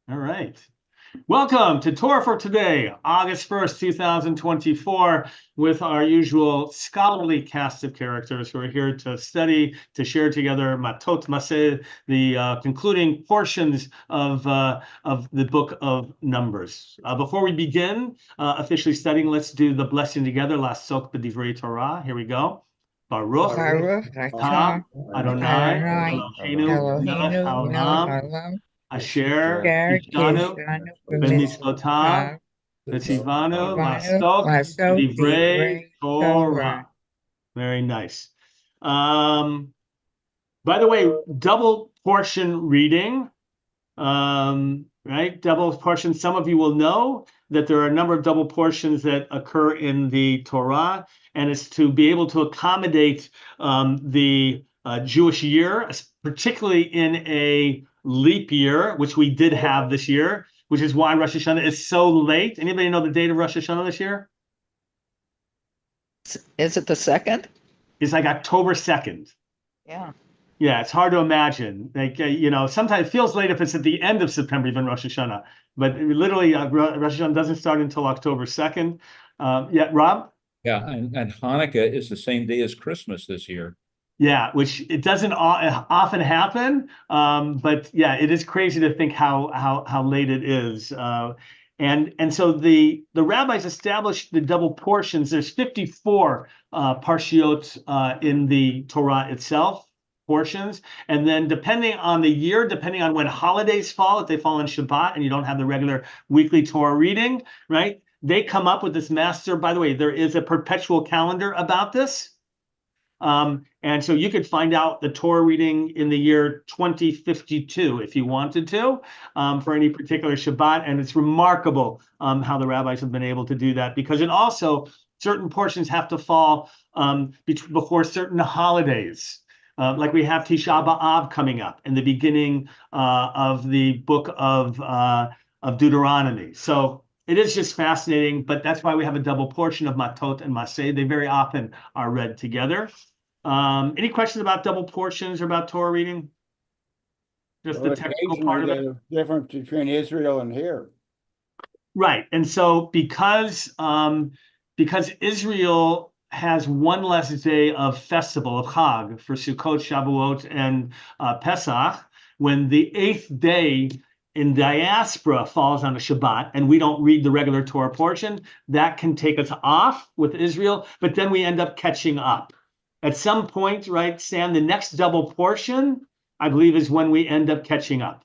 All right. Welcome to Torah for today, August 1st, 2024, with our usual scholarly cast of characters who are here to study, to share together Matot Maseh, the concluding portions of the book of Numbers. Before we begin officially studying, let's do the blessing together. Lasok b'divrei Torah. Here we go. Baruch Baruch atah atah Adonai Adonai Eloheinu melech Eloheinu melech haolam haolam asher asher kishanu kishanu b'mitzvotav b'mitzvotav v'tzivanu tivanu lasok lasok divrei divrei Torah. Torah. Very nice. By the way, double portion reading, right? Double portion. Some of you will know that there are a number of double portions that occur in the Torah, and it's to be able to accommodate the Jewish year, particularly in a leap year, which we did have this year, which is why Rosh Hashanah is so late. Anybody know the date of Rosh Hashanah this year? Is it the second? It's like October 2nd. Yeah. Yeah, it's hard to imagine. Like, sometimes it feels late if it's at the end of September, even Rosh Hashanah. But literally, Rosh Hashanah doesn't start until October 2nd. Yeah, Rob? Yeah, and Hanukkah is the same day as Christmas this year. Yeah, which it doesn't often happen. But yeah, it is crazy to think how late it is. And so the rabbis established the double portions. There's 54 parshiot in the Torah itself, portions. And then depending on the year, depending on when holidays fall, if they fall on Shabbat and you don't have the regular weekly Torah reading, right? They come up with this master. By the way, there is a perpetual calendar about this. And so you could find out the Torah reading in the year 2052 if you wanted to, for any particular Shabbat. And it's remarkable how the rabbis have been able to do that, because it also, certain portions have to fall before certain holidays. Like we have Tisha B'Av coming up in the beginning of the book of Deuteronomy. So it is just fascinating, but that's why we have a double portion of Matot and Maseh. They very often are read together. Any questions about double portions or about Torah reading? Just the technical part of it? The difference between Israel and here. Right. And so because Israel has one less day of festival, of Chag, for Sukkot, Shavuot, and Pesach, when the 8th day in diaspora falls on a Shabbat and we don't read the regular Torah portion, that can take us off with Israel, but then we end up catching up. At some point, right, Sam, the next double portion, I believe, is when we end up catching up.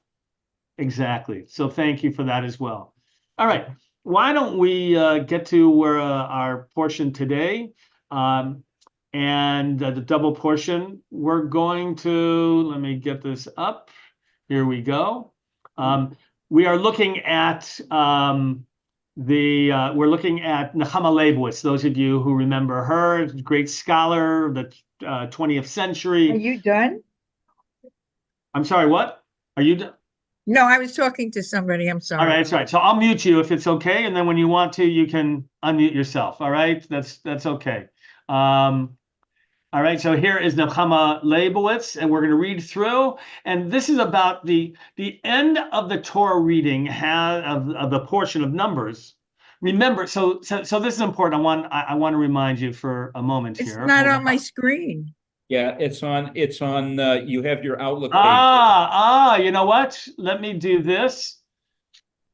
Exactly. So thank you for that as well. All right. Why don't we get to where our portion today, and the double portion. We're going to, let me get this up. Here we go. We are looking at we're looking at Nechama Leibowitz. Those of you who remember her, great scholar of the 20th century. Are you done? I'm sorry, what? Are you done? No, I was talking to somebody. I'm sorry. All right, that's right. So I'll mute you if it's okay, and then when you want to, you can unmute yourself. All right, that's okay. All right, so here is Nechama Leibowitz, and we're going to read through. And this is about the end of the Torah reading of the portion of Numbers. Remember, so this is important. I want to remind you for a moment It's here. not on my screen. Yeah, it's on. You have your Outlook page. You know what? Let me do this.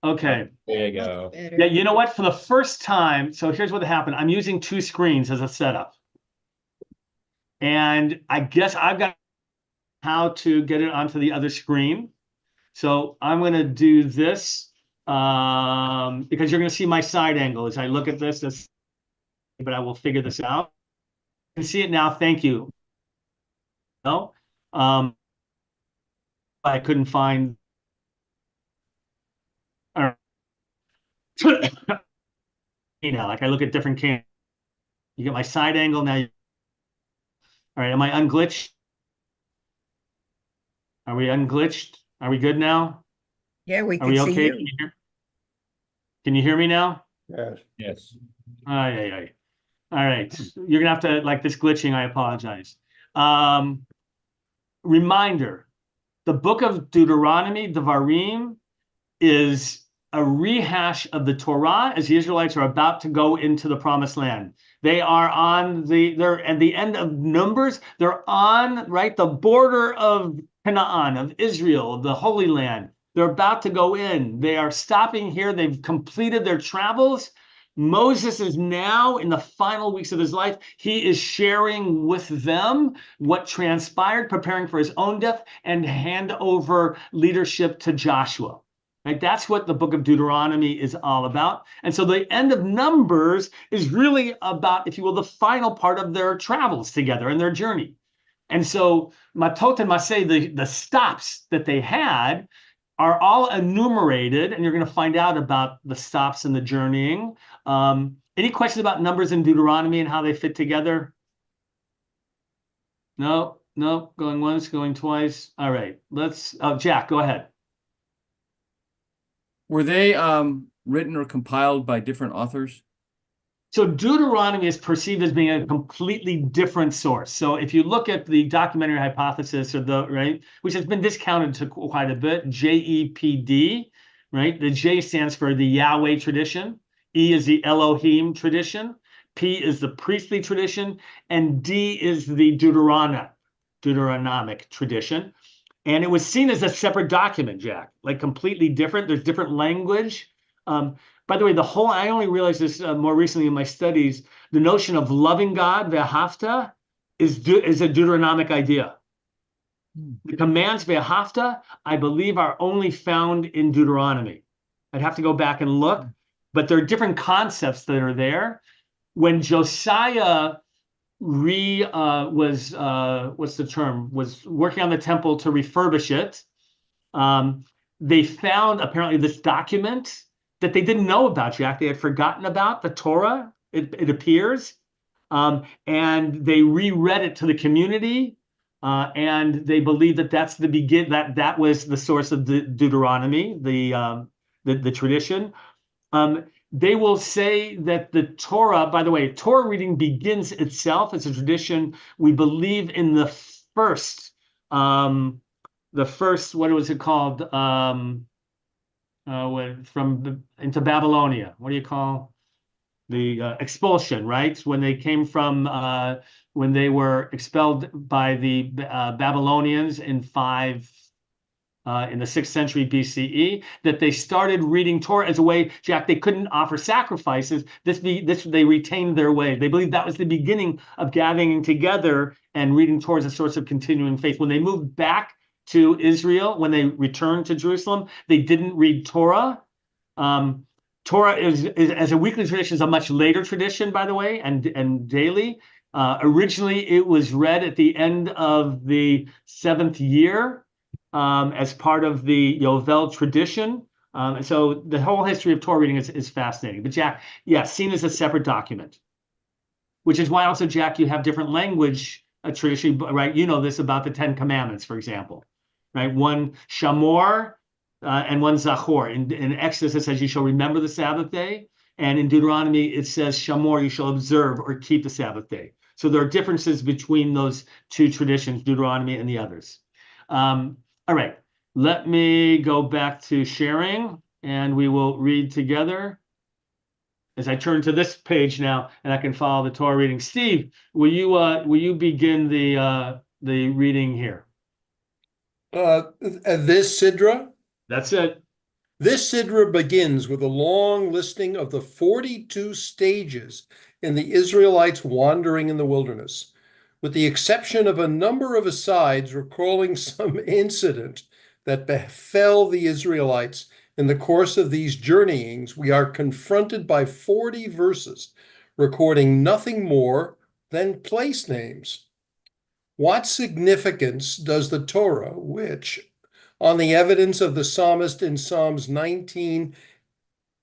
Okay. There you go. Yeah, you know what? For the first time, so here's what happened. I'm using two screens as a setup. And I guess I've got how to get it onto the other screen. So I'm going to do this because you're going to see my side angle as I look at this. But I will figure this out. You can see it now. Thank you. No, I couldn't find. Like I look at different cameras. You get my side angle now. All right, am I unglitched? Are we unglitched? Are we good now? Yeah, we Are can we see okay? you. Yes. Can you hear me now? Yes. All right. You're gonna have to, like, this glitching, I apologize. Reminder, the book of Deuteronomy, Devarim, is a rehash of the Torah as the Israelites are about to go into the promised land. They're at the end of Numbers, they're on, right, the border of Canaan, of Israel, the Holy Land. They're about to go in. They are stopping here. They've completed their travels. Moses is now in the final weeks of his life. He is sharing with them what transpired, preparing for his own death, and hand over leadership to Joshua. Right? That's what the book of Deuteronomy is all about. And so the end of Numbers is really about, if you will, the final part of their travels together and their journey. And so Matot and Maseh, the stops that they had, are all enumerated, and you're going to find out about the stops and the journeying. Any questions about Numbers and Deuteronomy and how they fit together? No, going once, going twice. All right, Jack, go ahead. Were they written or compiled by different authors? So Deuteronomy is perceived as being a completely different source. So if you look at the documentary hypothesis, which has been discounted to quite a bit, JEPD, right? The J stands for the Yahweh tradition, E is the Elohim tradition, P is the priestly tradition, and D is the Deuteronomic tradition. And it was seen as a separate document, Jack, like completely different. There's different language. By the way, I only realized this more recently in my studies, the notion of loving God, ve'ahavta, is a Deuteronomic idea. The commands ve'ahavta, I believe, are only found in Deuteronomy. I'd have to go back and look, but there are different concepts that are there. When Josiah was working on the temple to refurbish it, they found apparently this document that they didn't know about, Jack. They had forgotten about the Torah, it appears, and they reread it to the community, and they believe that that was the source of the Deuteronomy, the tradition. They will say that the Torah, by the way, Torah reading begins itself as a tradition. We believe in the first, what was it called? Into Babylonia. What do you call the expulsion, right? When they came from, when they were expelled by the Babylonians in the 6th century BCE, that they started reading Torah as a way, Jack, they couldn't offer sacrifices. They retained their way. They believed that was the beginning of gathering together and reading Torah as a source of continuing faith. When they moved back to Israel, when they returned to Jerusalem, they didn't read Torah. Torah is as a weekly tradition, is a much later tradition, by the way, and daily. Originally, it was read at the end of the 7th year as part of the Yovel tradition. And so the whole history of Torah reading is fascinating. But Jack, seen as a separate document, which is why also, Jack, you have different language tradition, right? You know this about the 10 Commandments, for example, right? One Shamor and one Zachor. In Exodus, it says you shall remember the Sabbath day. And in Deuteronomy, it says Shamor, you shall observe or keep the Sabbath day. So there are differences between those two traditions, Deuteronomy and the others. All right, let me go back to sharing and we will read together. As I turn to this page now and I can follow the Torah reading. Steve, will you begin the reading here? This Sidra? That's it. This Sidra begins with a long listing of the 42 stages in the Israelites' wandering in the wilderness. With the exception of a number of asides recalling some incident that befell the Israelites in the course of these journeyings, we are confronted by 40 verses recording nothing more than place names. What significance does the Torah, which, on the evidence of the psalmist in Psalms 19,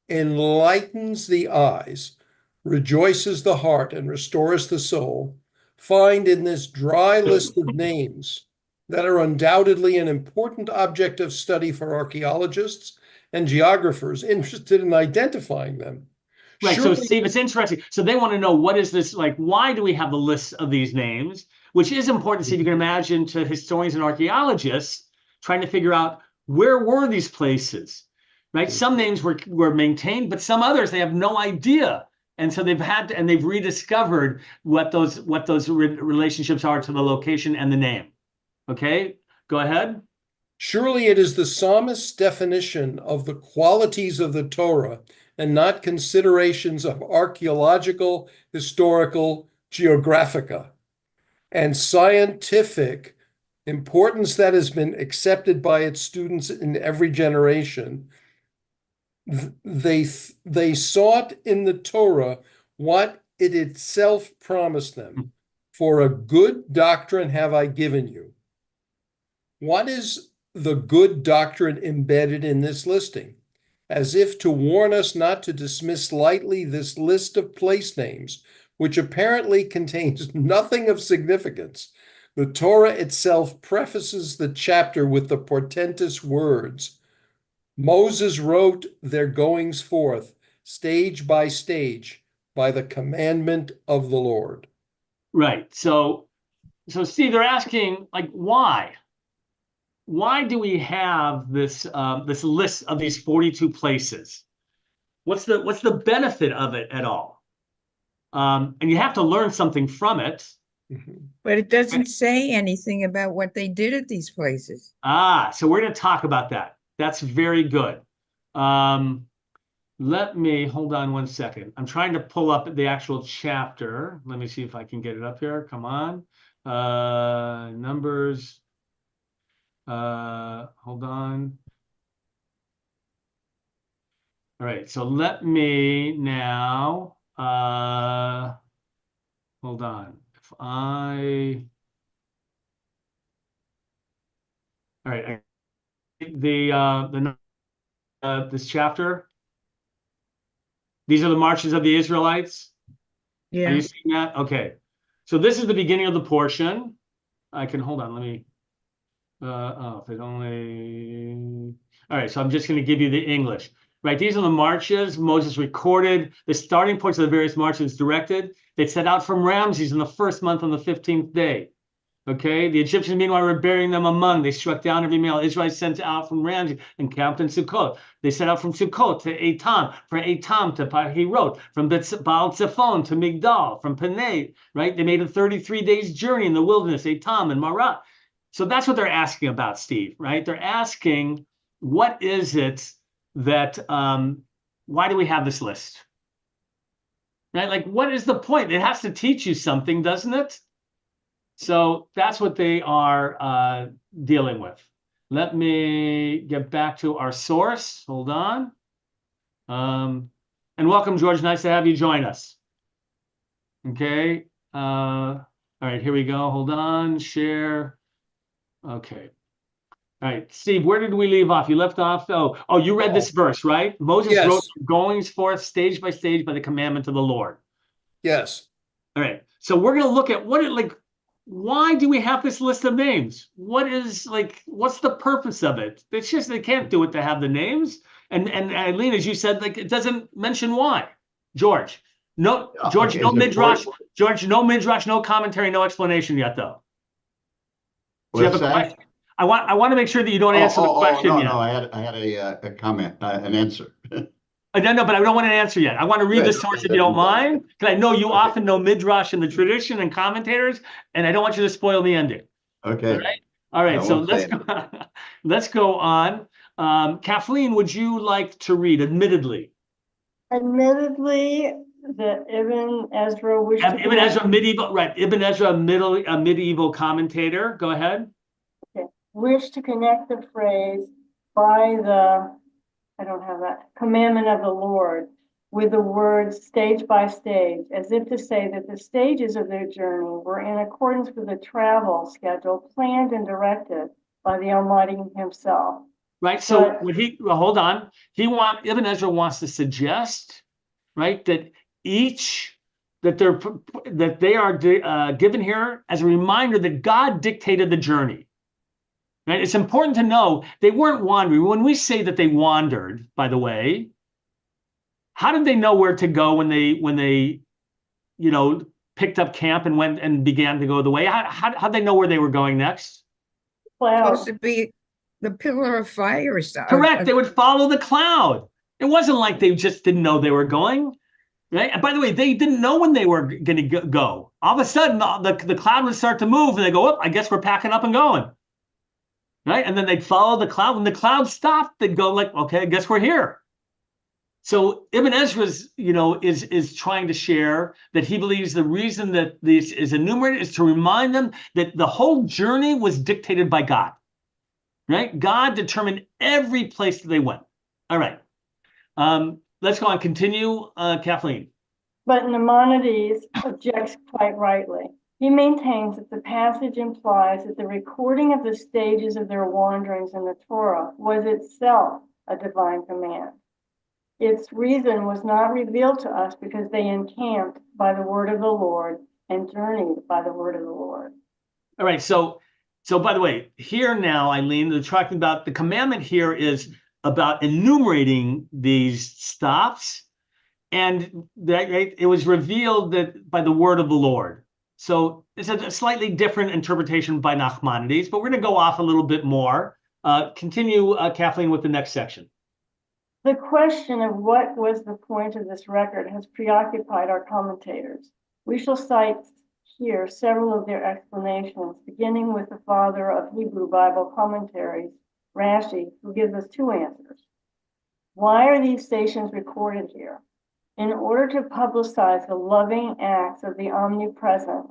enlightens the eyes, rejoices the heart, and restores the soul, find in this dry list of names that are undoubtedly an important object of study for archaeologists and geographers interested in identifying them? Right. Surely, so Steve, it's interesting. So they want to know, what is this like? Why do we have the list of these names? Which is important to see if you can imagine to historians and archaeologists trying to figure out, where were these places? right? Some names were maintained, but some others, they have no idea. And so they've rediscovered what those relationships are to the location and the name. Okay, go ahead. Surely it is the psalmist's definition of the qualities of the Torah and not considerations of archaeological, historical, geographica, and scientific importance that has been accepted by its students in every generation. They sought in the Torah what it itself promised them. For a good doctrine have I given you. What is the good doctrine embedded in this listing? As if to warn us not to dismiss lightly this list of place names, which apparently contains nothing of significance. The Torah itself prefaces the chapter with the portentous words, Moses wrote their goings forth, stage by stage, by the commandment of the Lord. Right. So Steve, they're asking, like, why? Why do we have this list of these 42 places? What's the benefit of it at all? And you have to learn something from it. But it doesn't say anything about what they did at these places. So we're going to talk about that. That's very good. Let me hold on one second. I'm trying to pull up the actual chapter. Let me see if I can get it up here. Come on. Numbers. Hold on. All right, so let me now hold on. If I all right, this chapter. These are the marches of the Israelites. Are Yeah. you seeing that? Okay. So this is the beginning of the portion. I can hold on. Let me. If it only. All right. So I'm just going to give you the English. Right. These are the marches Moses recorded. The starting points of the various marches directed. They set out from Ramses in the first month on the 15th day. Okay, the Egyptians, meanwhile, were burying them among. They struck down every male Israel sent out from Ramses and camped in Sukkot. They set out from Sukkot to Etam, from Etam to Pahirot, from Baal Zephon to Migdal, from Panay, right? They made a 33 days journey in the wilderness, Etam and Marat. So that's what they're asking about, Steve, right? They're asking, what is it that, why do we have this list? Right? Like, what is the point? It has to teach you something, doesn't it? So that's what they are dealing with. Let me get back to our source. Hold on. And welcome, George. Nice to have you join us. Okay. All right, here we go. Hold on. Share. Okay. All right, Steve, where did we leave off? You left off. Oh, you read this verse, right? Moses Yes. wrote goings forth stage by stage by the commandment of the Lord. Yes. All right. So we're going to look at why do we have this list of names? What's the purpose of it? It's just they can't do it to have the names. And Eileen, as you said, like, it doesn't mention why. George, no midrash. George, no midrash, no commentary, no explanation yet, though. Do you have a question? I want to make sure that you don't answer the question yet. No, I had a comment, an answer. No, but I don't want an answer yet. I want to read the source if you don't mind, because I know you often know midrash and the tradition and commentators, and I don't want you to spoil the ending. Okay. All right. So let's go on. Kathleen, would you like to read? Admittedly, the Ibn Ezra wished to Ibn Ezra medieval, right? Ibn Ezra, a medieval commentator. Go ahead. wish to connect the phrase by the, I don't have that, commandment of the Lord with the words stage by stage, as if to say that the stages of their journey were in accordance with the travel schedule planned and directed by the Almighty himself. Right. So hold on. Ibn Ezra wants to suggest, right, that they are given here as a reminder that God dictated the journey. Right? It's important to know they weren't wandering. When we say that they wandered, by the way, how did they know where to go when they picked up camp and went and began to go the way? How'd they know where they were going next? Supposed to be the pillar of fire. Correct. They would follow the cloud. It wasn't like they just didn't know they were going. Right. And by the way, they didn't know when they were going to go. All of a sudden, the cloud would start to move, and they go, "Oh, I guess we're packing up and going." Right. And then they'd follow the cloud. When the cloud stopped, they'd go like, "Okay, I guess we're here." So Ibn Ezra's, is trying to share that he believes the reason that this is enumerated is to remind them that the whole journey was dictated by God. Right? God determined every place that they went. All right. Let's go on. Continue, Kathleen. But Maimonides objects quite rightly. He maintains that the passage implies that the recording of the stages of their wanderings in the Torah was itself a divine command. Its reason was not revealed to us because they encamped by the word of the Lord and journeyed by the word of the Lord. All right. So by the way, here now, Eileen, they're talking about the commandment here is about enumerating these stops, and that it was revealed that by the word of the Lord. So it's a slightly different interpretation by Nachmanides, but we're going to go off a little bit more. Continue, Kathleen, with the next section. The question of what was the point of this record has preoccupied our commentators. We shall cite here several of their explanations, beginning with the father of Hebrew Bible commentaries, Rashi, who gives us two answers. Why are these stations recorded here? In order to publicize the loving acts of the omnipresent,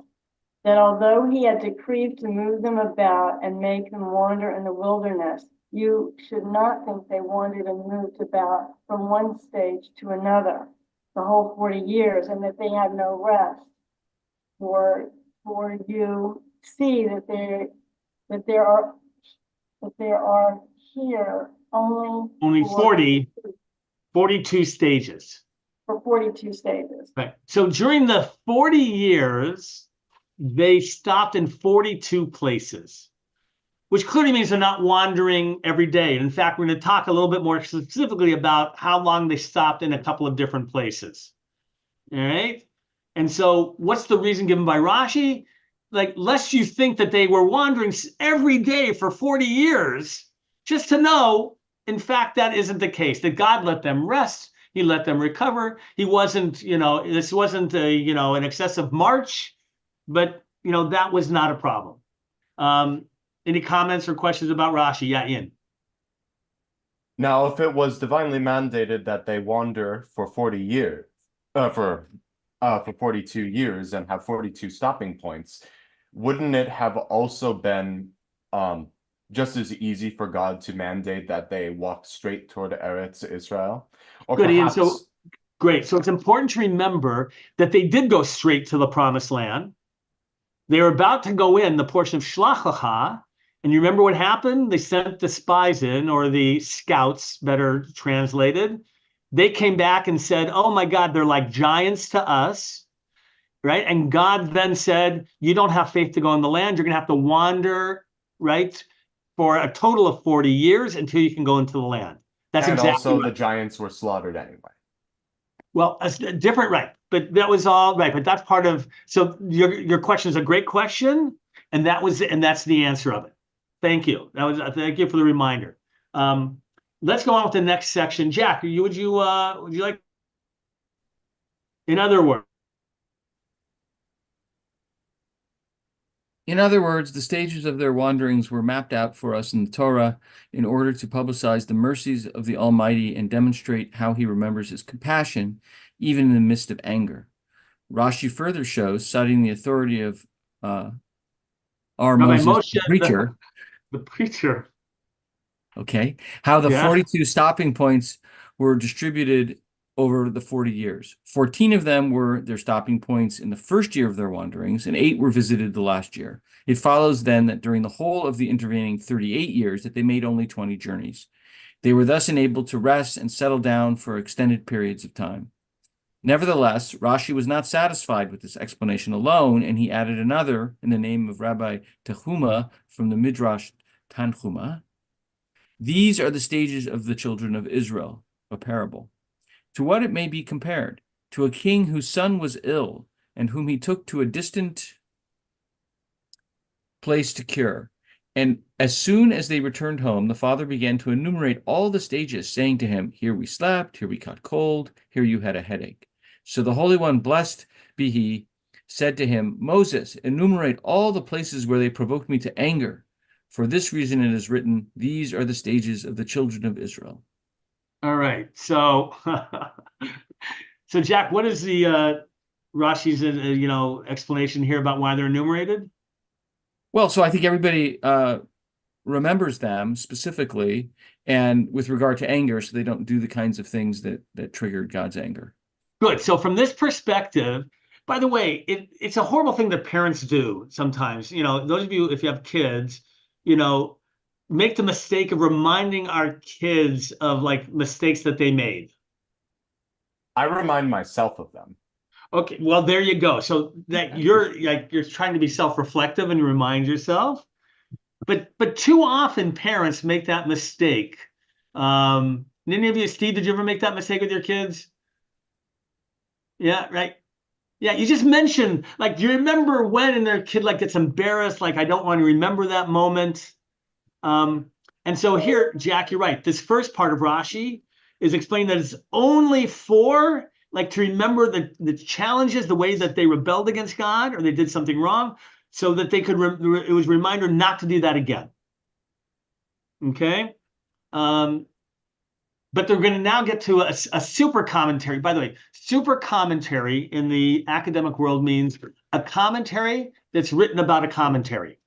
that although he had decreed to move them about and make them wander in the wilderness, you should not think they wandered and moved about from one stage to another the whole 40 years and that they had no rest. For you see that there are here only 42 stages. For 42 stages. Right. So during the 40 years, they stopped in 42 places, which clearly means they're not wandering every day. In fact, we're going to talk a little bit more specifically about how long they stopped in a couple of different places. All right. And so what's the reason given by Rashi? Like, lest you think that they were wandering every day for 40 years, just to know, in fact, that isn't the case, that God let them rest. He let them recover. He wasn't, this wasn't an excessive march, but, that was not a problem. Any comments or questions about Rashi? Yeah, Ian. Now, if it was divinely mandated that they wander for 40 years, for 42 years and have 42 stopping points, wouldn't it have also been just as easy for God to mandate that they walk straight toward Eretz Israel? Or good, perhaps... Ian. So great. So it's important to remember that they did go straight to the promised land. They were about to go in the portion of Shlach Lecha, and you remember what happened? They sent the spies in, or the scouts, better translated. They came back and said, "Oh my God, they're like giants to us." Right? And God then said, "You don't have faith to go in the land. You're going to have to wander, right, for a total of 40 years until you can go into the land." That's and exactly also right. The giants were slaughtered anyway. Well, a different, right? But that was all right. But that's part of. So your question is a great question, and that's the answer of it. Thank you. Thank you for the reminder. Let's go on with the next section. Jack, would you like? In other words. In other words, the stages of their wanderings were mapped out for us in the Torah in order to publicize the mercies of the Almighty and demonstrate how he remembers his compassion, even in the midst of anger. Rashi further shows, citing the authority of our Moses, the preacher. The preacher. Okay, how the 42 stopping points were distributed over the 40 years. 14 of them were their stopping points in the first year of their wanderings, and 8 were visited the last year. It follows then that during the whole of the intervening 38 years that they made only 20 journeys. They were thus enabled to rest and settle down for extended periods of time. Nevertheless, Rashi was not satisfied with this explanation alone, and he added another in the name of Rabbi Tehuma from the Midrash Tanchuma. These are the stages of the children of Israel, a parable. To what it may be compared? To a king whose son was ill, and whom he took to a distant place to cure. And as soon as they returned home, the father began to enumerate all the stages, saying to him, here we slept, here we caught cold, here you had a headache. So the Holy One, blessed be he, said to him, Moses, enumerate all the places where they provoked me to anger. For this reason it is written, these are the stages of the children of Israel. All right. So, so Jack, what is the Rashi's explanation here about why they're enumerated? Well, so I think everybody remembers them specifically, and with regard to anger, so they don't do the kinds of things that triggered God's anger. Good. So from this perspective, by the way, it's a horrible thing that parents do sometimes. Those of you, if you have kids, make the mistake of reminding our kids of like mistakes that they made. I remind myself of them. Okay, well, there you go. So that you're trying to be self-reflective and remind yourself. But too often parents make that mistake. Any of you, Steve, did you ever make that mistake with your kids? Yeah, right. Yeah, you just mentioned, like, you remember when, and their kid like gets embarrassed, like, I don't want to remember that moment. And so here, Jack, you're right. This first part of Rashi is explaining that it's only for, like, to remember the challenges, the way that they rebelled against God or they did something wrong, so that they could, it was a reminder not to do that again. Okay? But they're going to now get to a super commentary. By the way, super commentary in the academic world means a commentary that's written about a commentary.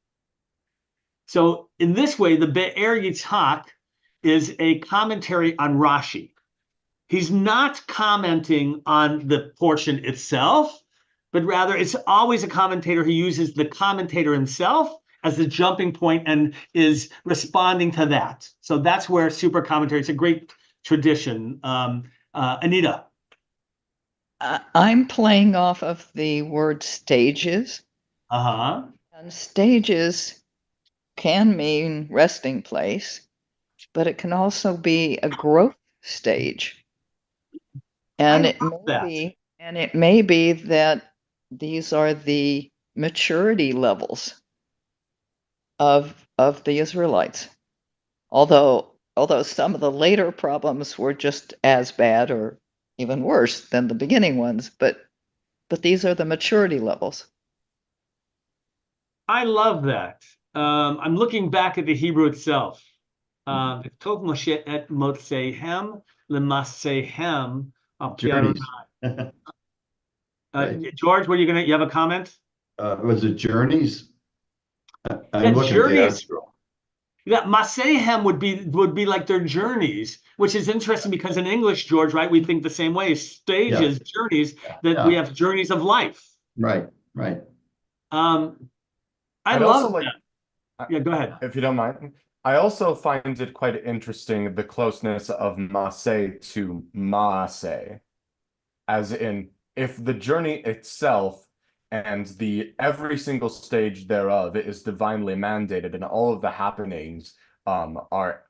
So in this way, the Be'er Yitzhak is a commentary on Rashi. He's not commenting on the portion itself, but rather it's always a commentator who uses the commentator himself as the jumping point and is responding to that. So that's where super commentary, it's a great tradition. Anita. I'm playing off of the word stages. Uh-huh. And stages can mean resting place, but it can also be a growth stage. And it may be that these are the maturity levels of the Israelites. Although some of the later problems were just as bad or even worse than the beginning ones, but these are the maturity levels. I love that. I'm looking back at the Hebrew itself. Tov Moshe et Motzehem leMasehem. Journeys. George, you have a comment? Was it journeys? Yeah, looking journeys. at the Yeah, Masehem would be like their journeys, which is interesting because in English, George, right, we think the same way. Stages, journeys, that we have journeys of life. Right. I love that. Yeah, go ahead. If you don't mind. I also find it quite interesting, the closeness of Maseh to Maaseh, as in, if the journey itself and every single stage thereof is divinely mandated, and all of the happenings are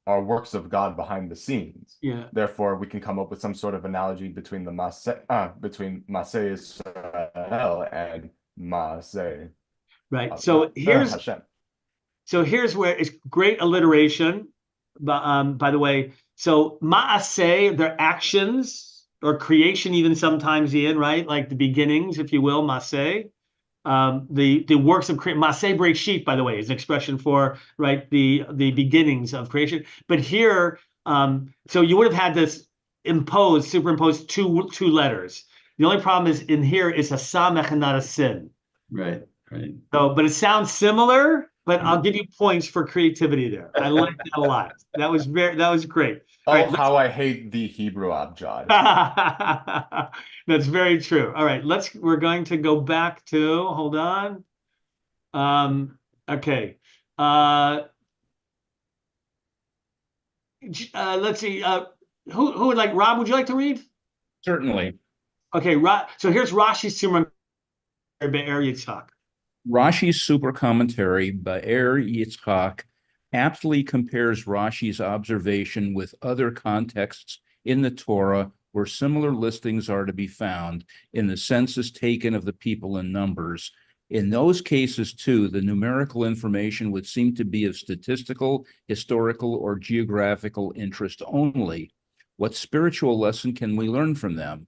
works of God behind the scenes. Yeah. Therefore, we can come up with some sort of analogy between between Maseh Israel and Maseh. Right. So here's where it's great alliteration. By the way, so Maaseh, their actions or creation, even sometimes, Ian, right? Like the beginnings, if you will, Maaseh. The works of creation. Maaseh Bereshit, by the way, is an expression for, right, the beginnings of creation. But here, so you would have had this superimpose two letters. The only problem is in here is a samech and not a sin. Right. So, but it sounds similar, but I'll give you points for creativity there. I like that a lot. That was great. Oh, right, how I hate the Hebrew abjad. That's very true. All right, we're going to go back to, hold on. Okay. Let's see. Who would like, Rob, would you like to read? Certainly. Okay, so here's Rashi's Summa Be'er Yitzhak. Rashi's super commentary, Be'er Yitzhak, aptly compares Rashi's observation with other contexts in the Torah where similar listings are to be found in the census taken of the people in Numbers, In those cases, too, the numerical information would seem to be of statistical, historical, or geographical interest only. What spiritual lesson can we learn from them?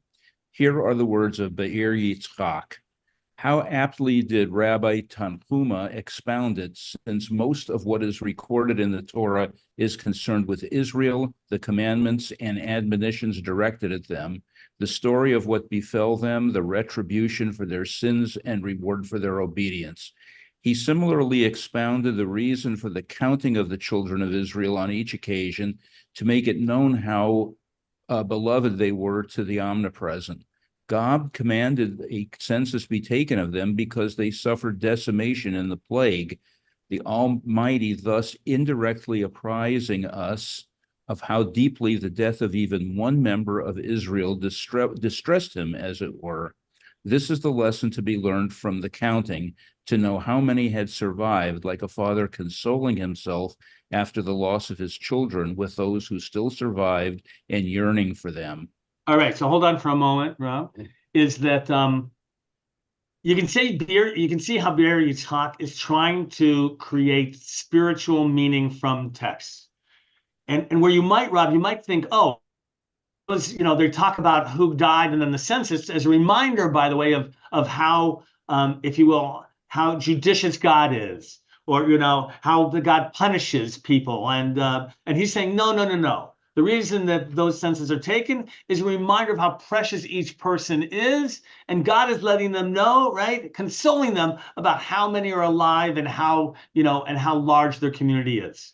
Here are the words of Be'er Yitzchak. How aptly did Rabbi Tanhuma expound it, since most of what is recorded in the Torah is concerned with Israel, the commandments and admonitions directed at them, the story of what befell them, the retribution for their sins and reward for their obedience. He similarly expounded the reason for the counting of the children of Israel on each occasion to make it known how beloved they were to the omnipresent. God commanded a census be taken of them because they suffered decimation in the plague, the Almighty thus indirectly apprising us of how deeply the death of even one member of Israel distressed him, as it were. This is the lesson to be learned from the counting, to know how many had survived, like a father consoling himself after the loss of his children with those who still survived and yearning for them. All right, so hold on for a moment, Rob. Is that you can see how Be'er Yitzchak is trying to create spiritual meaning from text, and where you might, Rob, you might think, oh, they talk about who died and then the census as a reminder, by the way, of how, if you will, how judicious God is, or how the God punishes people, and he's saying no. The reason that those censuses are taken is a reminder of how precious each person is, and God is letting them know, right, consoling them about how many are alive and how large their community is.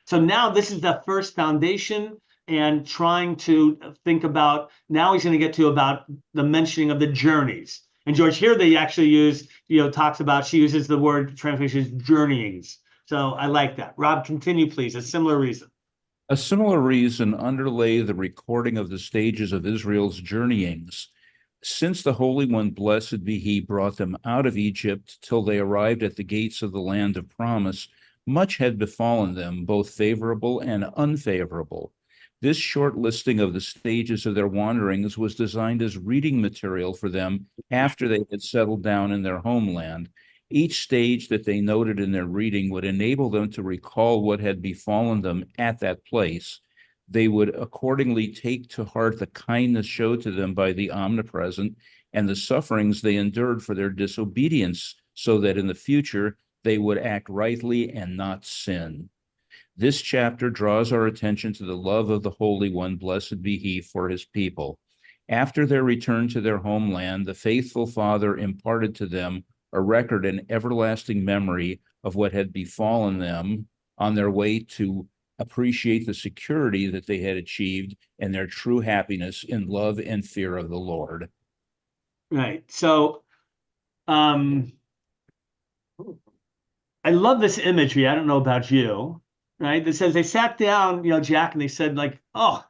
So now this is the first foundation, and trying to think about, now he's going to get to about the mentioning of the journeys. And George, here they actually use, she uses the word translation journeyings. So I like that. Rob, continue, please. A similar reason. A similar reason underlay the recording of the stages of Israel's journeyings. Since the Holy One, blessed be He, brought them out of Egypt till they arrived at the gates of the land of promise, much had befallen them, both favorable and unfavorable. This short listing of the stages of their wanderings was designed as reading material for them after they had settled down in their homeland. Each stage that they noted in their reading would enable them to recall what had befallen them at that place. They would accordingly take to heart the kindness showed to them by the Omnipresent and the sufferings they endured for their disobedience, so that in the future they would act rightly and not sin. This chapter draws our attention to the love of the Holy One, blessed be He, for His people. After their return to their homeland, the faithful Father imparted to them a record and everlasting memory of what had befallen them on their way to appreciate the security that they had achieved and their true happiness in love and fear of the Lord. Right. So I love this imagery. I don't know about you, right? That says they sat down, Jack, and they said, like, oh,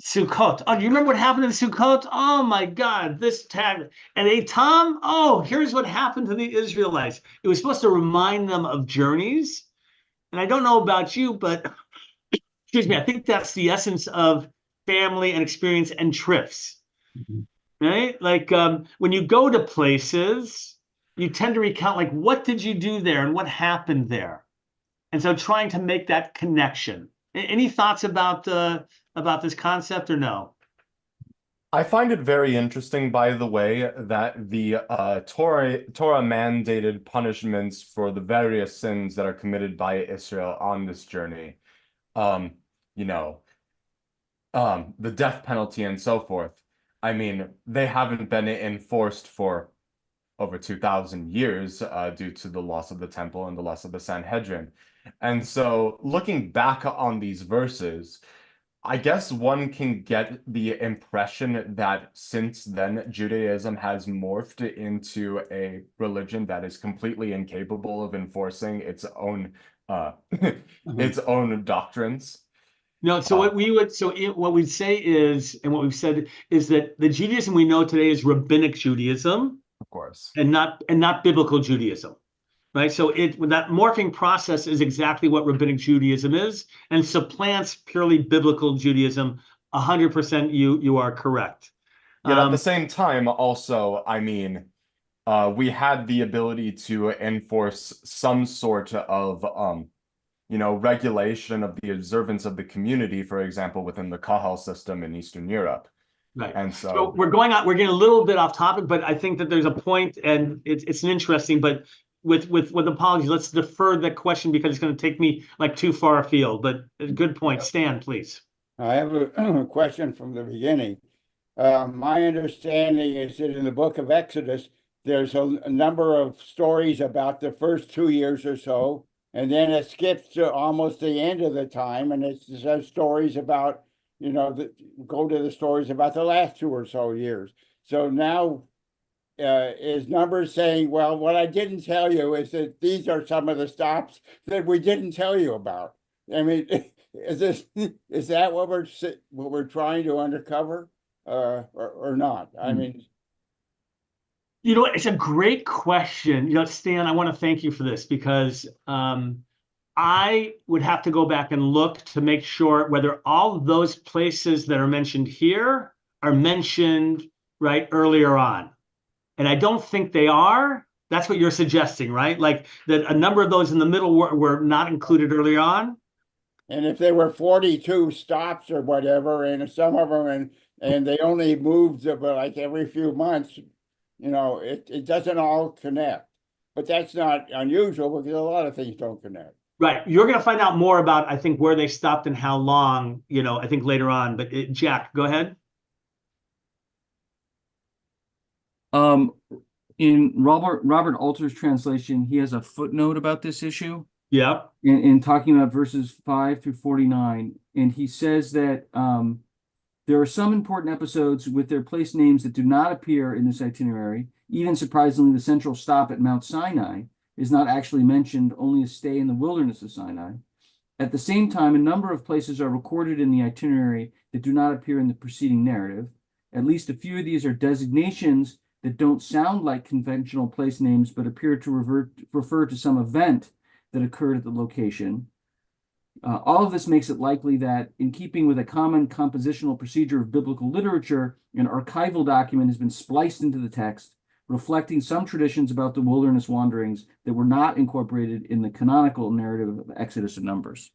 Sukkot. Oh, do you remember what happened in Sukkot? Oh my God, this tag. And Eitam, oh, here's what happened to the Israelites. It was supposed to remind them of journeys. And I don't know about you, but excuse me, I think that's the essence of family and experience and trips. Right? Like when you go to places, you tend to recount, like, what did you do there and what happened there? And so trying to make that connection. Any thoughts about this concept or no? I find it very interesting, by the way, that the Torah mandated punishments for the various sins that are committed by Israel on this journey, the death penalty and so forth. I mean, they haven't been enforced for over 2,000 years due to the loss of the temple and the loss of the Sanhedrin. And so looking back on these verses, I guess one can get the impression that since then, Judaism has morphed into a religion that is completely incapable of enforcing its own its own doctrines. No, so what we'd say is, and what we've said is that the Judaism we know today is rabbinic Judaism, of course, and not biblical Judaism. Right, so that morphing process is exactly what rabbinic Judaism is, and supplants purely biblical Judaism. 100%, you are correct. Yet at the same time, also, I mean, we had the ability to enforce some sort of regulation of the observance of the community, for example, within the Kahal system in Eastern Europe. Right. And So we're getting a little bit off topic, but I think that there's a point, and it's an interesting, but with apologies, let's defer the question because it's going to take me like too far afield. But good point. Stan, please. I have a question from the beginning. My understanding is that in the book of Exodus, there's a number of stories about the first 2 years or so, and then it skips to almost the end of the time, and it says stories about, go to the stories about the last 2 or so years. So now is Numbers saying, well, what I didn't tell you is that these are some of the stops that we didn't tell you about. I mean, is that what we're trying to uncover, or not? I mean, It's a great question. Stan, I want to thank you for this because I would have to go back and look to make sure whether all of those places that are mentioned here are mentioned right earlier on. And I don't think they are. That's what you're suggesting, right? Like that a number of those in the middle were not included early on. And if there were 42 stops or whatever, and some of them, and they only moved like every few months, it doesn't all connect. But that's not unusual because a lot of things don't connect. Right. You're going to find out more about, I think, where they stopped and how long, I think later on. But Jack, go ahead. In Robert Alter's translation, he has a footnote about this issue. Yeah. In talking about verses 5 through 49, and he says that there are some important episodes with their place names that do not appear in this itinerary. Even surprisingly, the central stop at Mount Sinai is not actually mentioned, only a stay in the wilderness of Sinai. At the same time, a number of places are recorded in the itinerary that do not appear in the preceding narrative. At least a few of these are designations that don't sound like conventional place names, but appear to refer to some event that occurred at the location. All of this makes it likely that, in keeping with a common compositional procedure of biblical literature, an archival document has been spliced into the text, reflecting some traditions about the wilderness wanderings that were not incorporated in the canonical narrative of Exodus and Numbers.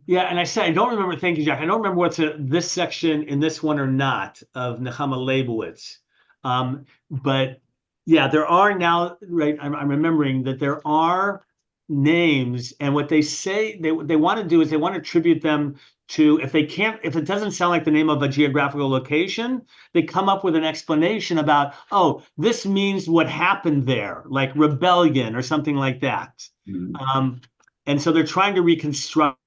Yeah, and I don't remember, thank you, Jack. I don't remember what's this section in this one or not of Nehemiah Leibowitz. But yeah, there are now, right, I'm remembering that there are names, and what they say they want to do is they want to attribute them to, if it doesn't sound like the name of a geographical location, they come up with an explanation about, oh, this means what happened there, like rebellion or something like that. And so they're trying to reconstruct.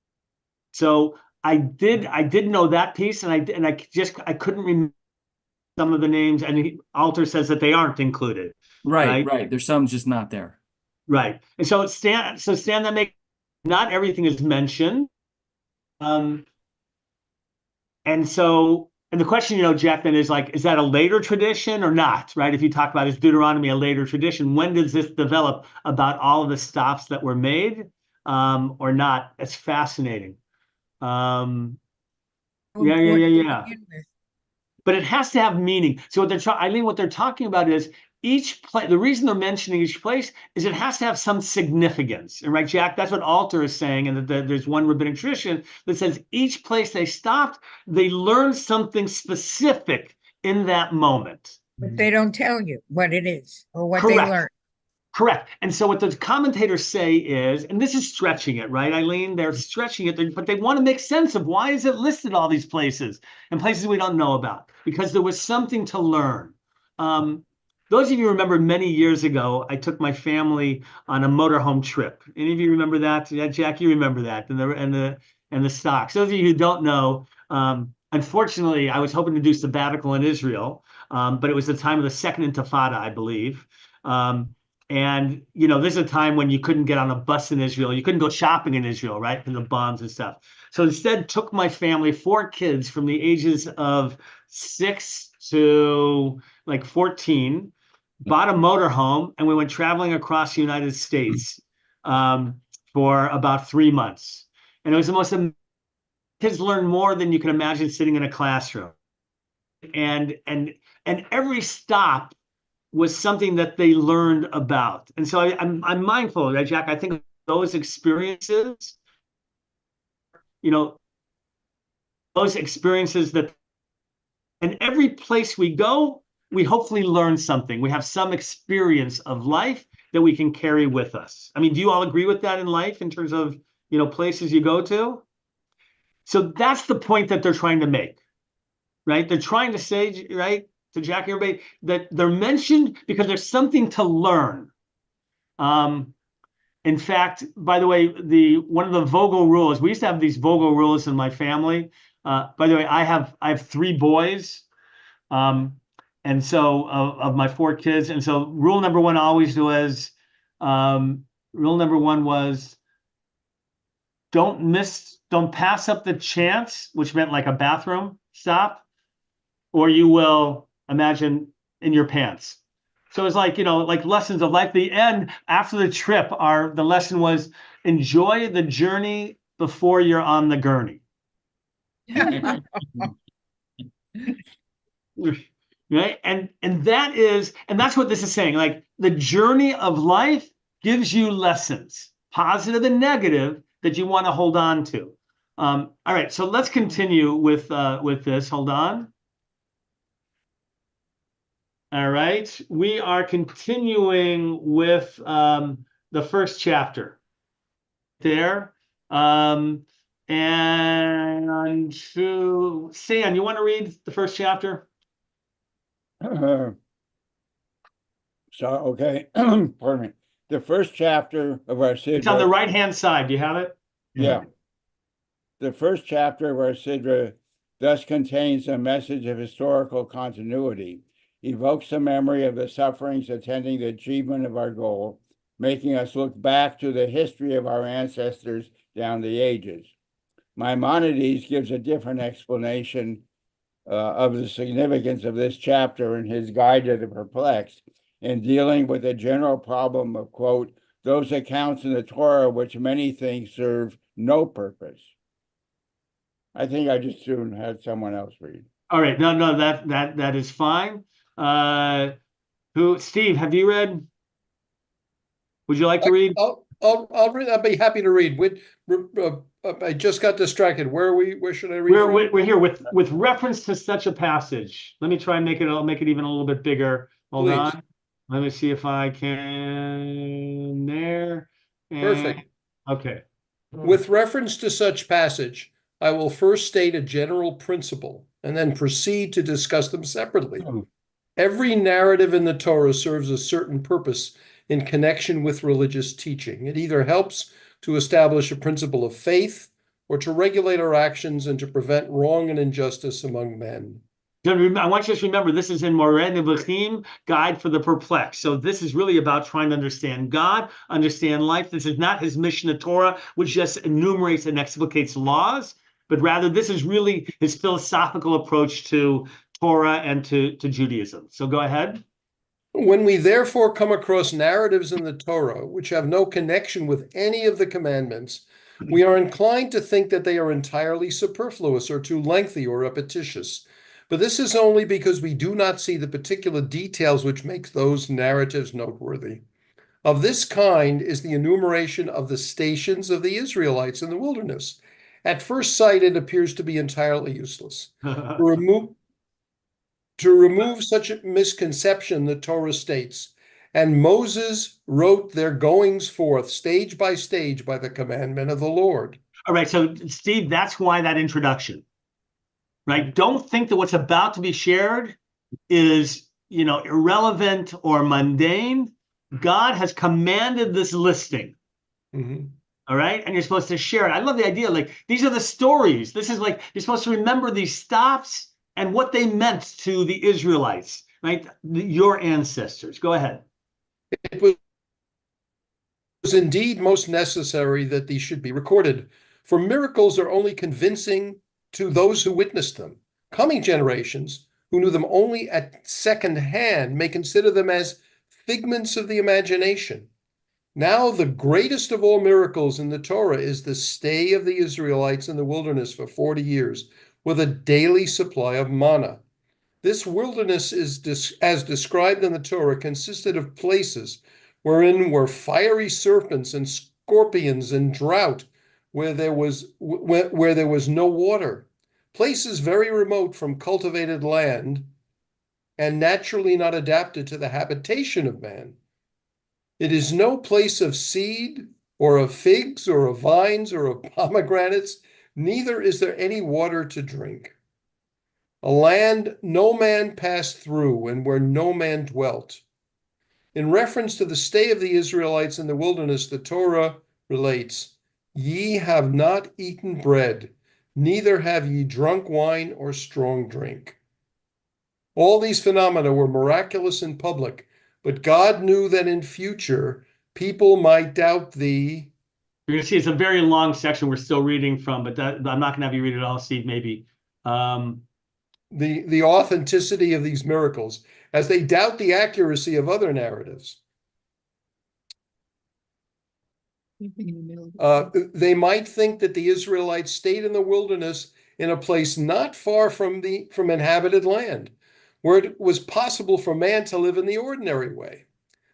So I did know that piece, and I couldn't remember some of the names, and Alter says that they aren't included. Right. There's some just not there. Right. And so Stan, that makes not everything is mentioned. And the question, Jack, then is like, is that a later tradition or not? Right. If you talk about is Deuteronomy a later tradition, when does this develop about all of the stops that were made or not? It's fascinating. Yeah. But it has to have meaning. So what they're talking about is each place. The reason they're mentioning each place is it has to have some significance. And right, Jack, that's what Alter is saying. And that there's one rabbinic tradition that says each place they stopped, they learned something specific in that moment. But they don't tell you what it is or what Correct. They learned. Correct. And so what the commentators say is, and this is stretching it, right, Eileen? They're stretching it, but they want to make sense of why is it listed all these places and places we don't know about, because there was something to learn. Those of you remember many years ago, I took my family on a motorhome trip. Any of you remember that? Yeah, Jack, you remember that, and the stocks. Those of you who don't know, unfortunately, I was hoping to do sabbatical in Israel, but it was the time of the Second Intifada, I believe. And, this is a time when you couldn't get on a bus in Israel. You couldn't go shopping in Israel, right? For the bombs and stuff. So instead took my family, 4 kids from the ages of 6 to like 14, bought a motorhome, and we went traveling across the United States for about 3 months. And it was the most amazing. Kids learn more than you can imagine sitting in a classroom. And every stop was something that they learned about. And so I'm mindful, right, Jack? I think those experiences, those experiences that, and every place we go, we hopefully learn something. We have some experience of life that we can carry with us. I mean, do you all agree with that in life in terms of, places you go to? So that's the point that they're trying to make, right? They're trying to say, right, to Jack and everybody, that they're mentioned because there's something to learn. In fact, by the way, one of the Vogel rules, we used to have these Vogel rules in my family. By the way, I have 3 boys, and so of my 4 kids. And so rule number one always was, don't pass up the chance, which meant like a bathroom stop, or you will imagine in your pants. So it's like, like lessons of life. The end after the trip, the lesson was enjoy the journey before you're on the gurney. Right. And that's what this is saying. Like the journey of life gives you lessons, positive and negative, that you want to hold on to. All right. So let's continue with this. Hold on. All right. We are continuing with the first chapter there. And to Sam, you want to read the first chapter? Okay. Pardon me. The first chapter of our Sidra. It's on the right-hand side. Do you have it? Yeah. The first chapter of our Sidra thus contains a message of historical continuity, evokes the memory of the sufferings attending the achievement of our goal, making us look back to the history of our ancestors down the ages. Maimonides gives a different explanation of the significance of this chapter in his Guide to the Perplexed, in dealing with the general problem of, quote, those accounts in the Torah which many think serve no purpose. I think I just soon had someone else read. All right. No, that is fine. Steve, have you read? Would you like to read? I'll read. I'd be happy to read. I just got distracted. Where should I read from? We're here with reference to such a passage. Let me try and I'll make it even a little bit bigger. Hold Please. on. Let me see if I can there. Perfect. Okay. With reference to such passage, I will first state a general principle and then proceed to discuss them separately. Every narrative in the Torah serves a certain purpose in connection with religious teaching. It either helps to establish a principle of faith or to regulate our actions and to prevent wrong and injustice among men. I want you to remember, this is in Moreh Nevuchim, Guide for the Perplexed. So this is really about trying to understand God, understand life. This is not his Mishnah Torah, which just enumerates and explicates laws, but rather this is really his philosophical approach to Torah and to Judaism. So go ahead. When we therefore come across narratives in the Torah which have no connection with any of the commandments, we are inclined to think that they are entirely superfluous or too lengthy or repetitious. But this is only because we do not see the particular details which make those narratives noteworthy. Of this kind is the enumeration of the stations of the Israelites in the wilderness. At first sight, it appears to be entirely useless. To remove such a misconception, the Torah states, and Moses wrote their goings forth stage by the commandment of the Lord. All right, so Steve, that's why that introduction. Right? Don't think that what's about to be shared is, irrelevant or mundane. God has commanded this listing. Mm-hmm. All right. And you're supposed to share it. I love the idea. Like, these are the stories. This is like, you're supposed to remember these stops and what they meant to the Israelites, right? Your ancestors. Go ahead. It was indeed most necessary that these should be recorded, for miracles are only convincing to those who witnessed them. Coming generations, who knew them only at second hand, may consider them as figments of the imagination. Now, the greatest of all miracles in the Torah is the stay of the Israelites in the wilderness for 40 years with a daily supply of manna. This wilderness as described in the Torah, consisted of places wherein were fiery serpents and scorpions and drought, where there was no water, places very remote from cultivated land and naturally not adapted to the habitation of man. It is no place of seed or of figs or of vines or of pomegranates, neither is there any water to drink. A land no man passed through and where no man dwelt. In reference to the stay of the Israelites in the wilderness, the Torah relates, "Ye have not eaten bread, neither have ye drunk wine or strong drink." All these phenomena were miraculous in public, but God knew that in future people might doubt the. You're going to see it's a very long section we're still reading from, but I'm not going to have you read it all, Steve, maybe. The authenticity of these miracles, as they doubt the accuracy of other narratives. They might think that the Israelites stayed in the wilderness in a place not far from inhabited land, where it was possible for man to live in the ordinary way,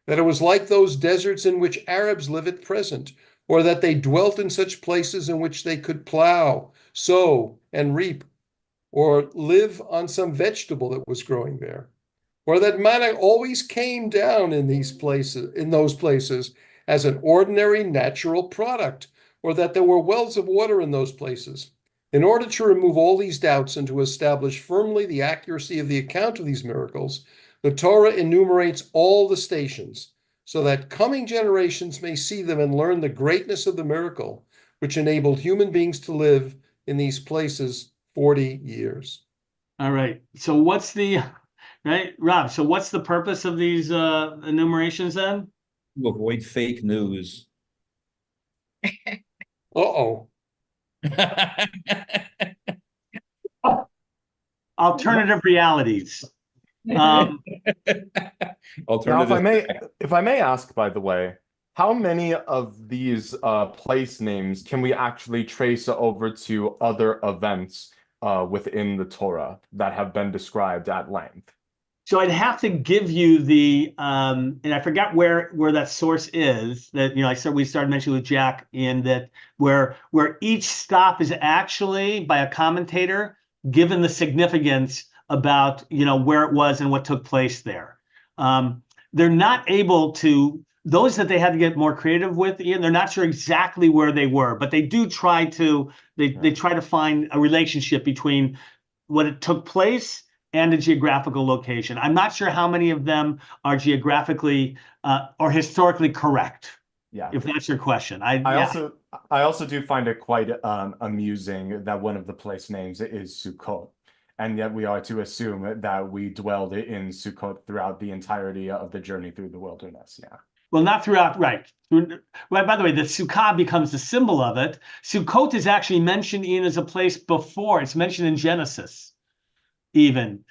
that it was like those deserts in which Arabs live at present, or that they dwelt in such places in which they could plow, sow, and reap, or live on some vegetable that was growing there, or that manna always came down in those places as an ordinary natural product, or that there were wells of water in those places. In order to remove all these doubts and to establish firmly the accuracy of the account of these miracles, the Torah enumerates all the stations, so that coming generations may see them and learn the greatness of the miracle, which enabled human beings to live in these places 40 years. All right. So what's the, right, Rob, so what's the purpose of these enumerations then? To avoid fake news. Uh-oh. Alternative realities. Now, Alternative. if I may ask, by the way, how many of these place names can we actually trace over to other events within the Torah that have been described at length? So I'd have to give you the, and I forgot where that source is, that, you know, we started mentioning with Jack, in that where each stop is actually, by a commentator, given the significance about, you know, where it was and what took place there. They're not able to, those that they had to get more creative with, Ian, they're not sure exactly where they were, but they do try to, they try to find a relationship between what it took place and a geographical location. I'm not sure how many of them are geographically or historically correct. Yeah, if that's your question. I also do find it quite amusing that one of the place names is Sukkot, and yet we are to assume that we dwelled in Sukkot throughout the entirety of the journey through the wilderness. Yeah. Well, not throughout, right. By the way, the Sukkah becomes the symbol of it. Sukkot is actually mentioned in as a place before. It's mentioned in Genesis, even,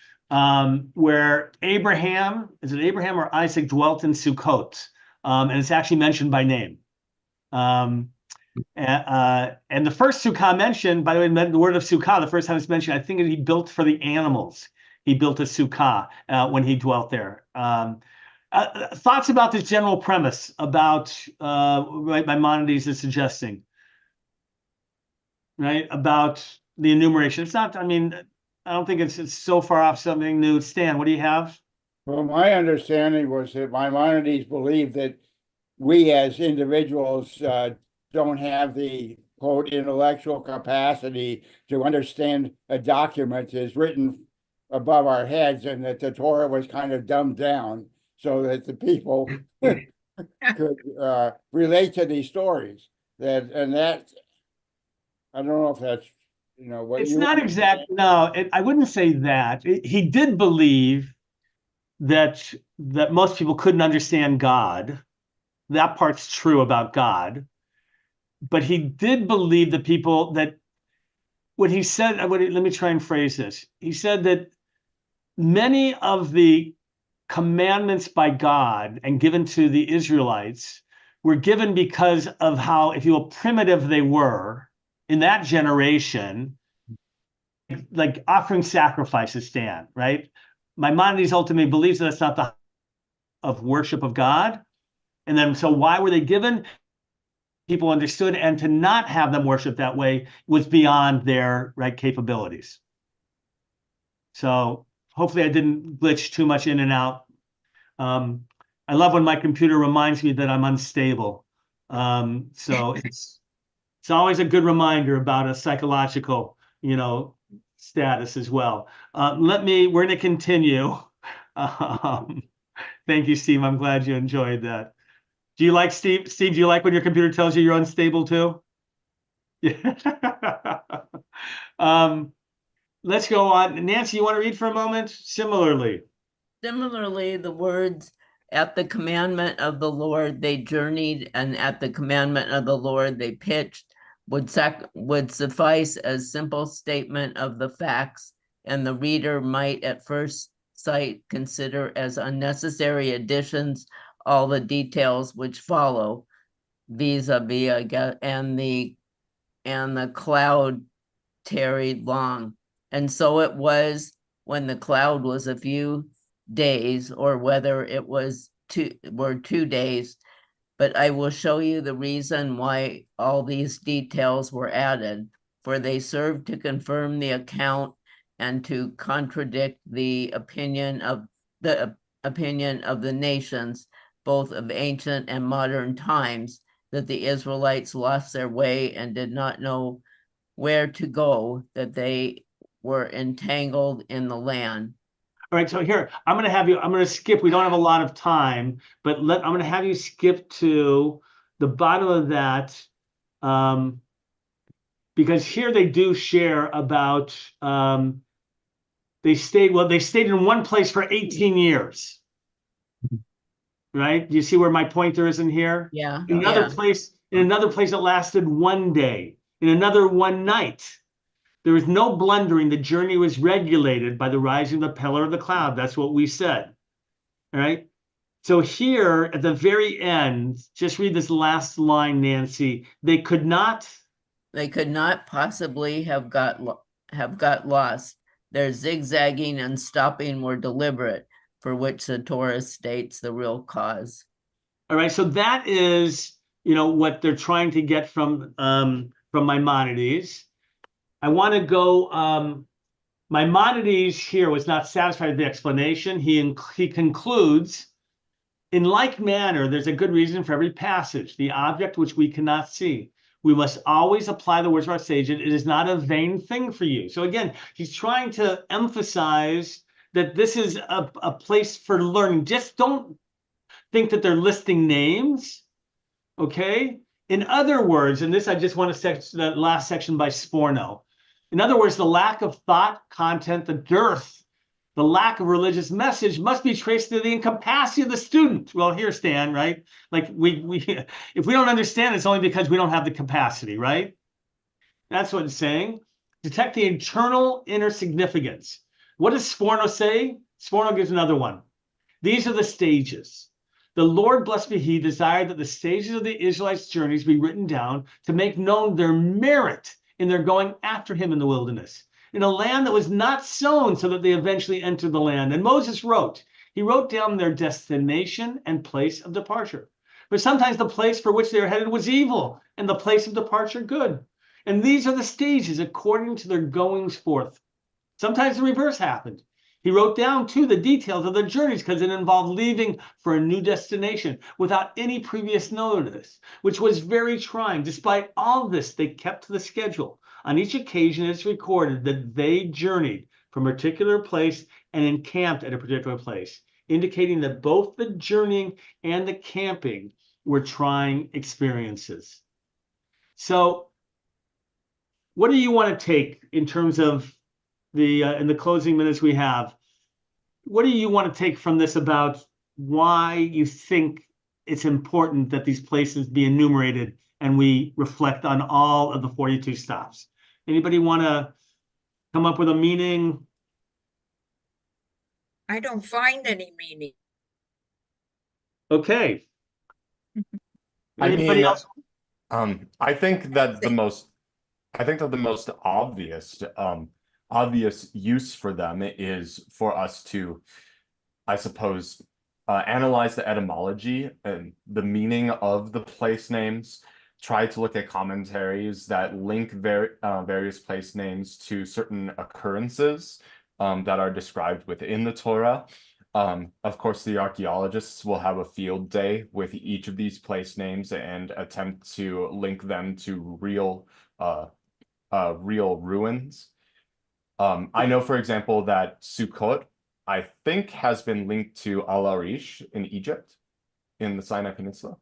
where Abraham, is it Abraham or Isaac, dwelt in Sukkot, and it's actually mentioned by name. And the first Sukkah mentioned, by the way, the word of Sukkah, the first time it's mentioned, I think he built for the animals. He built a Sukkah when he dwelt there. Thoughts about this general premise about right, Maimonides is suggesting, right, about the enumeration. It's not, I mean, I don't think it's so far off something new. Stan, what do you have? Well, my understanding was that Maimonides believed that we as individuals don't have the, quote, intellectual capacity to understand a document is written above our heads, and that the Torah was kind of dumbed down so that the people could relate to these stories. I don't know if that's, you know, what it's you not exact. No, I wouldn't say that. He did believe that most people couldn't understand God. That part's true about God. But he did believe that people, that what he said, let me try and phrase this. He said that many of the commandments by God and given to the Israelites were given because of how, if you will, primitive they were in that generation, like offering sacrifices, Stan, right? Maimonides ultimately believes that that's not the of worship of God. And then, so why were they given? People understood, and to not have them worship that way was beyond their capabilities. So hopefully I didn't glitch too much in and out. I love when my computer reminds me that I'm unstable. So it's always a good reminder about a psychological, status as well. We're going to continue. Thank you, Steve. I'm glad you enjoyed that. Do you like Steve? Steve, do you like when your computer tells you you're unstable too? Yeah. Let's go on. Nancy, you want to read for a moment? Similarly, the words, at the commandment of the Lord they journeyed, and at the commandment of the Lord they pitched, would suffice as simple statement of the facts, and the reader might at first sight consider as unnecessary additions all the details which follow, vis-a-vis, and the cloud tarried long. And so it was when the cloud was a few days, or whether it was 2 days. But I will show you the reason why all these details were added, for they served to confirm the account and to contradict the opinion of the nations, both of ancient and modern times, that the Israelites lost their way and did not know where to go, that they were entangled in the land. All right, so here, I'm going to skip. We don't have a lot of time, but I'm going to have you skip to the bottom of that, because here they do share about, they stayed in one place for 18 years. Right? Do you see where my pointer is in here? Yeah. In another place it lasted 1 day. In another, 1 night. There was no blundering. The journey was regulated by the rising of the pillar of the cloud. That's what we said. All right. So here at the very end, just read this last line, Nancy. They could not possibly have got lost. Their zigzagging and stopping were deliberate, for which the Torah states the real cause. All right. So that is, what they're trying to get from Maimonides. I want to go, Maimonides here was not satisfied with the explanation. He concludes, in like manner, there's a good reason for every passage, the object which we cannot see. We must always apply the words of our sage. It is not a vain thing for you. So again, he's trying to emphasize that this is a place for learning. Just don't think that they're listing names, okay? In other words, and this I just want to the last section by Sforno. In other words, the lack of thought, content, the dearth, the lack of religious message must be traced to the incapacity of the student. Well, here, Stan, right? Like if we don't understand, it's only because we don't have the capacity, right? That's what it's saying. Detect the internal inner significance. What does Sforno say? Sforno gives another one. These are the stages. The Lord, blessed be he, desired that the stages of the Israelites' journeys be written down to make known their merit in their going after him in the wilderness, in a land that was not sown, so that they eventually entered the land. And Moses wrote down their destination and place of departure. But sometimes the place for which they were headed was evil, and the place of departure good. And these are the stages according to their goings forth. Sometimes the reverse happened. He wrote down, too, the details of their journeys because it involved leaving for a new destination without any previous notice, which was very trying. Despite all this, they kept to the schedule. On each occasion, it's recorded that they journeyed from a particular place and encamped at a particular place, indicating that both the journeying and the camping were trying experiences. So what do you want to take in terms of in the closing minutes we have? What do you want to take from this about why you think it's important that these places be enumerated and we reflect on all of the 42 stops? Anybody want to come up with a meaning? I don't find any meaning. Okay. Anybody else? I think that the most obvious obvious use for them is for us to, I suppose, analyze the etymology and the meaning of the place names, try to look at commentaries that link various place names to certain occurrences that are described within the Torah. Of course, the archaeologists will have a field day with each of these place names and attempt to link them to real ruins. I know, for example, that Sukkot, I think, has been linked to Al-Arish in Egypt, in the Sinai Peninsula.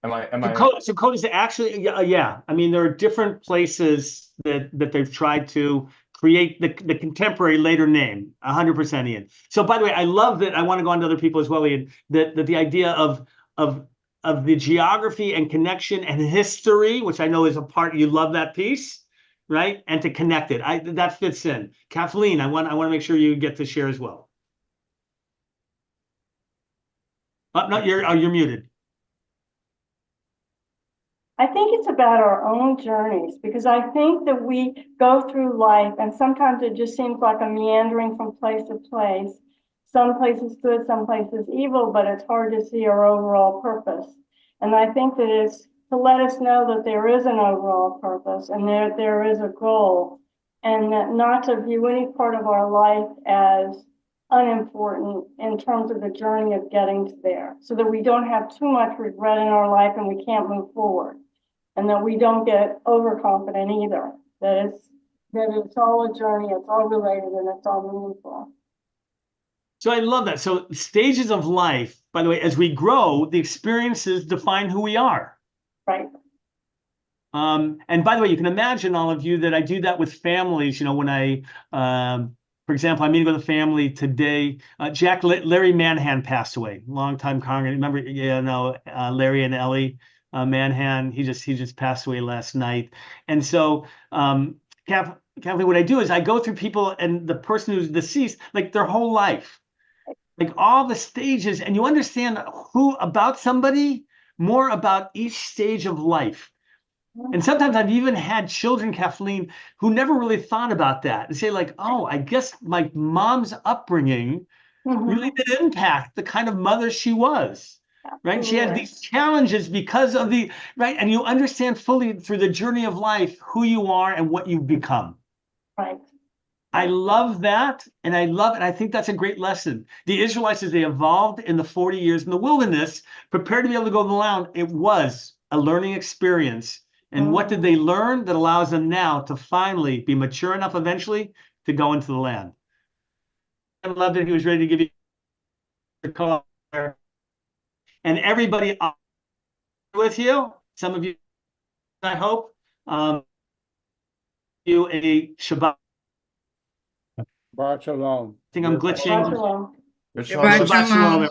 Sukkot is actually, yeah. I mean, there are different places that they've tried to create the contemporary later name. 100%, Ian. So, by the way, I love that. I want to go on to other people as well, Ian. That the idea of the geography and connection and history, which I know is a part. You love that piece, right? And to connect it, that fits in. Kathleen, I want to make sure you get to share as well. No, you're muted. I think it's about our own journeys, because I think that we go through life and sometimes it just seems like a meandering from place to place. Some places good, some places evil, but it's hard to see our overall purpose. And I think that it's to let us know that there is an overall purpose and there is a goal, and that not to view any part of our life as unimportant in terms of the journey of getting there, so that we don't have too much regret in our life and we can't move forward. And that we don't get overconfident either, that it's all a journey, it's all related, and it's all meaningful. So I love that. So stages of life, by the way, as we grow, the experiences define who we are. Right. And by the way, you can imagine, all of you, that I do that with families. You know, when I, for example, I'm meeting with a family today. Larry Manhan passed away, longtime congregant. Remember, Larry and Ellie Manhan. He just passed away last night. And so, Kathleen, what I do is I go through people and the person who's deceased, like their whole life, like all the stages, and you understand about somebody more about each stage of life. And sometimes I've even had children, Kathleen, who never really thought about that and say, like, oh, I guess my mom's upbringing really did impact the kind of mother she was. Right? She had these challenges because of right? And you understand fully through the journey of life who you are and what you've become. Right. I love that. And I think that's a great lesson. The Israelites, as they evolved in the 40 years in the wilderness, prepared to be able to go to the land, it was a learning experience. And what did they learn that allows them now to finally be mature enough eventually to go into the land? I loved it. He was ready to give you the call. And everybody with you, some of you, I hope, you a Shabbat. Shabbat shalom. I think I'm glitching. Shalom. Shabbat shalom.